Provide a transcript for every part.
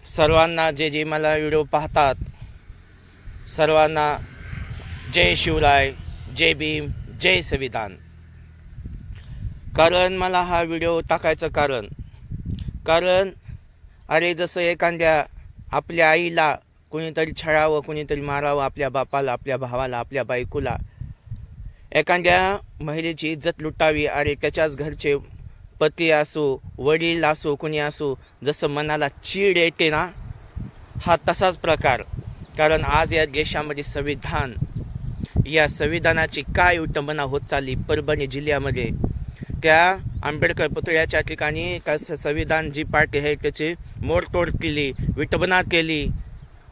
सर्वांना जे जे मला व्हिडिओ पाहतात सर्वांना जय शिवराय, जय भीम, जय संविधान। कारण मला हा व्हिडिओ टाकायचं कारण अरे जसं एखाद्या आपल्या आईला कोणीतरी छळावं, कोणीतरी मारावं, आपल्या बापाला, आपल्या भावाला, आपल्या बायकोला, एखाद्या महिलेची इज्जत लुटावी, अरे त्याच्याच घरचे पती असो, वडील असो, कोणी असो, जसं मनाला चीड येते ना, हा तसाच प्रकार। कारण आज या देशामध्ये संविधान, या संविधानाची काय विटंबना होत चालली परभणी जिल्ह्यामध्ये। त्या आंबेडकर पुतळ्याच्या ठिकाणी संविधान जी पार्टी आहे त्याची मोडतोड केली, विटंबना केली,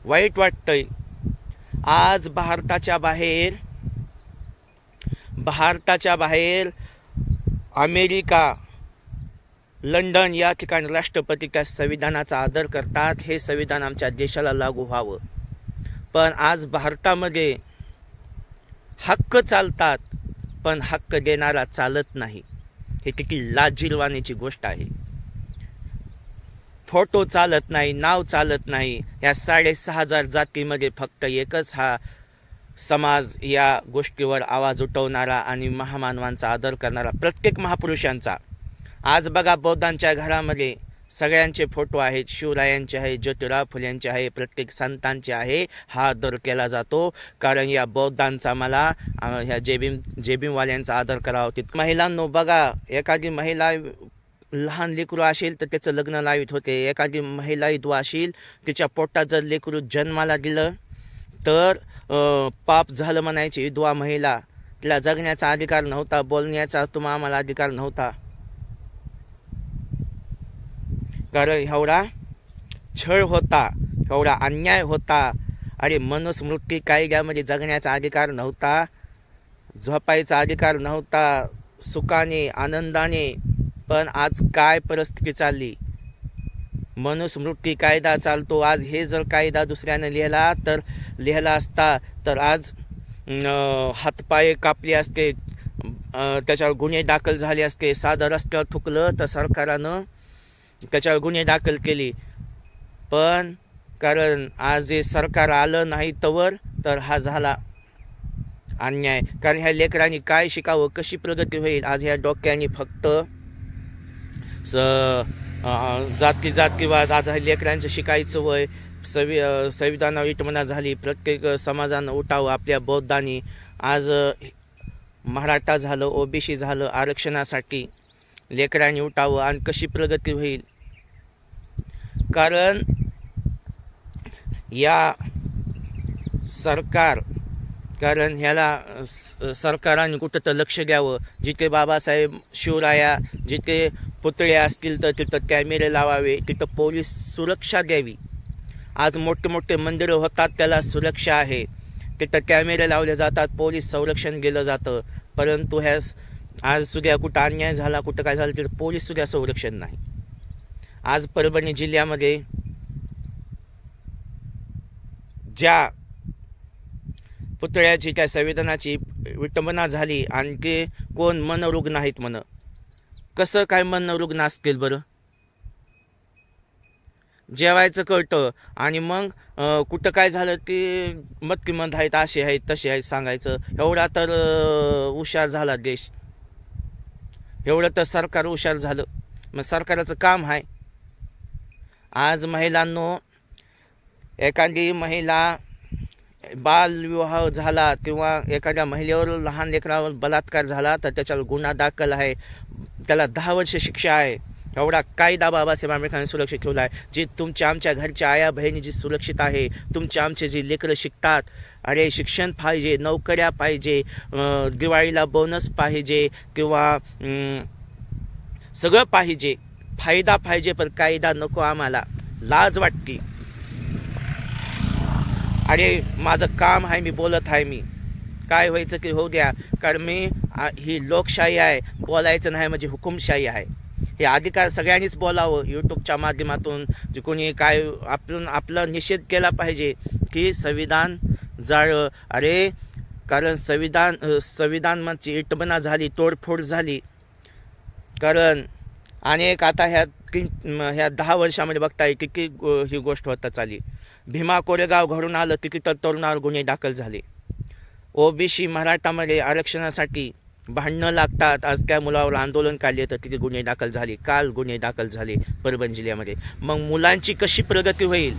वाईट वाटतंय। आज भारताच्या बाहेर अमेरिका, लंडन या ठिकाणी राष्ट्रपती त्या संविधानाचा आदर करतात, हे संविधान आमच्या देशाला लागू व्हावं। पण आज भारतामध्ये हक्क चालतात पण हक्क देणारा चालत नाही, हे किती लाजिरवाणीची गोष्ट आहे। फोटो चालत नाही, नाव चालत नाही। या 6,500 जातीमध्ये फक्त एकच हा समाज या गोष्टीवर आवाज उठवणारा आणि महामानवांचा आदर करणारा, प्रत्येक महापुरुषांचा। आज बघा, बौद्धांच्या घरामध्ये सगळ्यांचे फोटो आहेत, शिवरायांचे आहे, ज्योतिराव फुलेंचे आहे, प्रत्येक संतांचे आहे। हा आदर केला जातो कारण या बौद्धांचा मला ह्या जेबीमवाल्यांचा आदर करावा होता। महिलांनो बघा, एखादी महिला लहान लेकरू असेल तर त्याचं लग्न लावित होते, एखादी महिला विधवा असेल तिच्या पोटात जर लेकरू जन्माला दिलं तर पाप झालं म्हणायची। विधवा महिला, तिला जगण्याचा अधिकार नव्हता, बोलण्याचा आम्हाला अधिकार नव्हता, कारण एवढा छळ होता, एवढा अन्याय होता। अरे मनुस्मृती कायद्यामध्ये जगण्याचा अधिकार नव्हता, झोपायचा अधिकार नव्हता, सुखाने आनंदाने। पण आज काय परिस्थिती चालली, मनुस्मृती कायदा चालतो। आज हे जर कायदा दुसऱ्याने लिहिला असता तर आज हातपाय कापले असते, त्याच्यावर गुन्हे दाखल झाले असते। साधं रस्त्यावर थुकलं तर सरकारानं त्याच्यावर गुन्हे दाखल केले, पण कारण आज हे सरकार आलं नाही तर हा झाला अन्याय। कारण ह्या लेकरांनी काय शिकावं, कशी प्रगती होईल? आज ह्या डोक्याने फक्त जातीवाद, आज ह्या लेकरांचं शिकायचं वय, संविधानावर विटंबना झाली। प्रत्येक समाजानं उठावं, आपल्या बौद्धांनी। आज मराठा झालं, ओबीसी झालं, आरक्षणासाठी लेकरांनी उठावं आणि कशी प्रगती होईल? कारण या ह्याला सरकाराने कुठं तर लक्ष द्यावं। जिथे बाबासाहेब, शिवराया, जिथे पुतळे असतील तर तिथं कॅमेरे लावावे, तिथं पोलीस सुरक्षा द्यावी। आज मोठे मोठे मंदिरं होतात, त्याला सुरक्षा आहे, तिथं कॅमेरे लावले जातात, पोलीस संरक्षण दिलं जातं। परंतु आज सुद्धा कुठं अन्याय झाला, कुठं काय झालं तिथं पोलीस सुद्धा संरक्षण नाही। आज परभणी जिल्ह्यामध्ये ज्या पुतळ्याची, त्या संविधानाची विटंबना झाली आणि ते कोण मनोरुग्ण आहेत म्हण, कसं काय मनोरुग्ण असतील बरं? जेवायचं कळतं आणि मग कुठं काय झालं ते मतकिमत आहेत, असे आहेत, तसे आहेत सांगायचं। एवढा तर हुशार झाला देश, एवढं तर सरकार हुशार झालं। मग सरकारचं काम आहे। आज महिलांनो, एखादी महिला बालविवाह झाला किंवा एखाद्या महिलेवर, लहान लेकरावर बलात्कार झाला तर त्याच्यावर गुन्हा दाखल आहे, त्याला 10 वर्ष शिक्षा आहे। एवढा कायदा बाबासाहेब आंबेडकरांनी सुरक्षित ठेवला आहे। जी आमच्या घरच्या आया बहिणी जी सुरक्षित आहे, आमचे जे लेकरं शिकतात, अरे शिक्षण पाहिजे, नोकऱ्या पाहिजे, दिवाळीला बोनस पाहिजे किंवा सगळं पाहिजे, फायदा पाहिजे, पण कायदा नको आम्हाला, लाज वाटते। अरे माझं काम आहे, मी बोलत आहे, मी काय व्हायचं की होऊ द्या, कारण ही लोकशाही आहे, बोलायचं नाही म्हणजे हुकुमशाही आहे। हे अधिकार सगळ्यांनीच बोलावं, यूट्यूबच्या माध्यमातून जे कोणी काय आपला निषेध केला पाहिजे की संविधान जाळं। अरे कारण संविधानाची विटंबना झाली, तोडफोड झाली, कारण अनेक आता ह्या 10 वर्षामध्ये बघताय किती ही गोष्ट होता चालली. भीमा कोरेगाव घडून आलं, किती तर तरुणावर गुन्हे दाखल झाले. ओबीसी मराठामध्ये आरक्षणासाठी भांडणं लागतात, आज त्या मुलावर आंदोलन काढले तर किती गुन्हे दाखल झाले. काल गुन्हे दाखल झाले परभणी जिल्ह्यामध्ये. मग मुलांची कशी प्रगती होईल,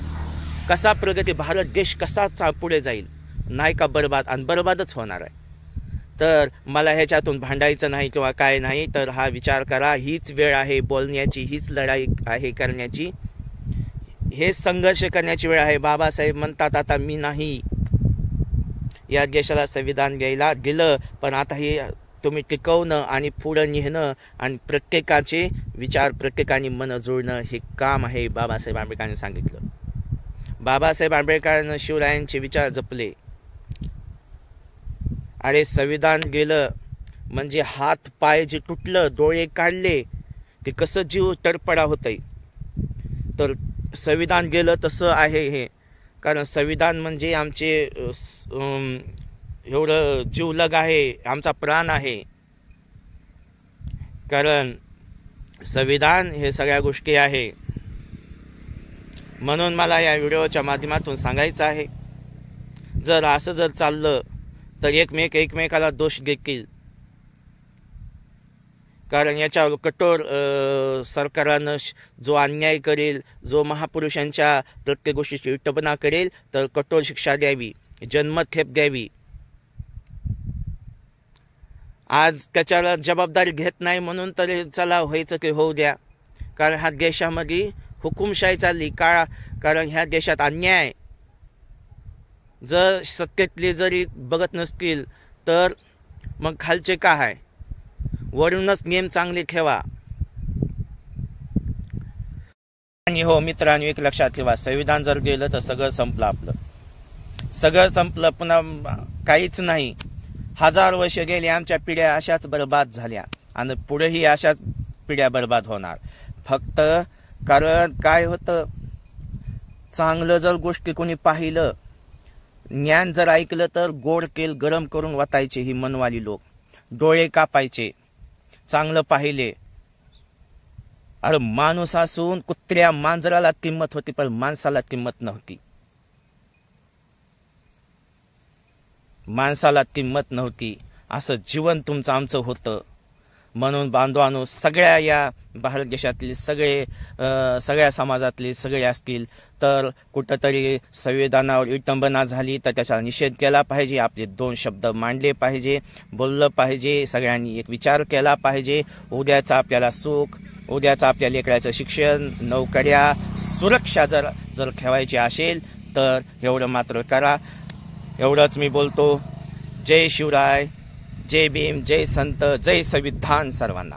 कसा प्रगती, भारत देश कसा पुढे जाईल? नाही का बरबाद, आणि बरबादच होणार आहे. तर मला ह्याच्यातून भांडायचं नाही किंवा काय नाही, तर हा विचार करा. हीच वेळ आहे बोलण्याची, हीच लढाई आहे करण्याची, हेच संघर्ष करण्याची वेळ आहे. बाबासाहेब म्हणतात आता मी नाही या देशाला संविधान द्यायला दिलं, पण आता हे तुम्ही टिकवणं आणि पुढं नेणं आणि प्रत्येकाचे विचार, प्रत्येकाने मन जुळणं हे काम आहे. बाबासाहेब आंबेडकरांनी सांगितलं. बाबासाहेब आंबेडकरांनी शिवरायांचे विचार जपले. अरे संविधान गेलं म्हणजे हात पाय जे तुटलं, डोळे काढले, ते कसं जीव तडफडा होतंय. तर संविधान गेलं तसं आहे हे. कारण संविधान म्हणजे आमचे एवढं जीवलग आहे, आमचा प्राण आहे. कारण संविधान हे सगळ्या गोष्टी आहे. म्हणून मला या व्हिडिओच्या माध्यमातून सांगायचं आहे, जर असं जर चाललं तर एकमेकाला दोष देतील. कारण याच्यावर कठोर सरकारानं जो अन्याय करेल, जो महापुरुषांच्या प्रत्येक गोष्टीची विटंबना करेल, तर कठोर शिक्षा द्यावी, जन्मठेप द्यावी. आज त्याच्याला जबाबदारी घेत नाही म्हणून तर चला व्हायचं ते होऊ द्या. कारण ह्या देशामध्ये हुकुमशाही चालली का? कारण ह्या देशात अन्याय जर सत्तेतले जरी बघत नसतील तर मग खालचे का आहे? वरूनच नियम चांगले ठेवा. आणि हो मित्रांनो, एक लक्षात ठेवा, संविधान जर गेलं तर सगळं संपलं, आपलं सगळं संपलं, पुन्हा काहीच नाही. 1000 वर्ष गेली, आमच्या पिढ्या अशाच बर्बाद झाल्या आणि पुढेही अशाच पिढ्या बर्बाद होणार. फक्त कारण काय होतं, चांगलं जर गोष्टी कोणी पाहिलं, ज्ञान जर ऐकलं तर गोड तेल गरम करून वाटायचे ही मनवाली लोक, डोळे कापायचे. चांगलं पाहिले, अरे माणूस असून कुत्र्या मांजराला किंमत होती पण माणसाला किंमत नव्हती. माणसाला किंमत नव्हती. असं जीवन तुमचं आमचं होतं. म्हणून बांधवांनो, सगळ्या या भारत देशातले सगळ्या समाजातले सगळे असतील तर कुठंतरी संविधानावर विटंबना झाली तर त्याचा निषेध केला पाहिजे. आपले 2 शब्द मांडले पाहिजे, बोललं पाहिजे, सगळ्यांनी एक विचार केला पाहिजे. उद्याचं आपल्याला सुख, उद्याचं आपल्या लेकराचं शिक्षण, नोकऱ्या, सुरक्षा जर ठेवायची असेल तर एवढं मात्र करा. एवढंच मी बोलतो. जय शिवराय, जय भीम, जय संत, जय संविधान सर्वांना.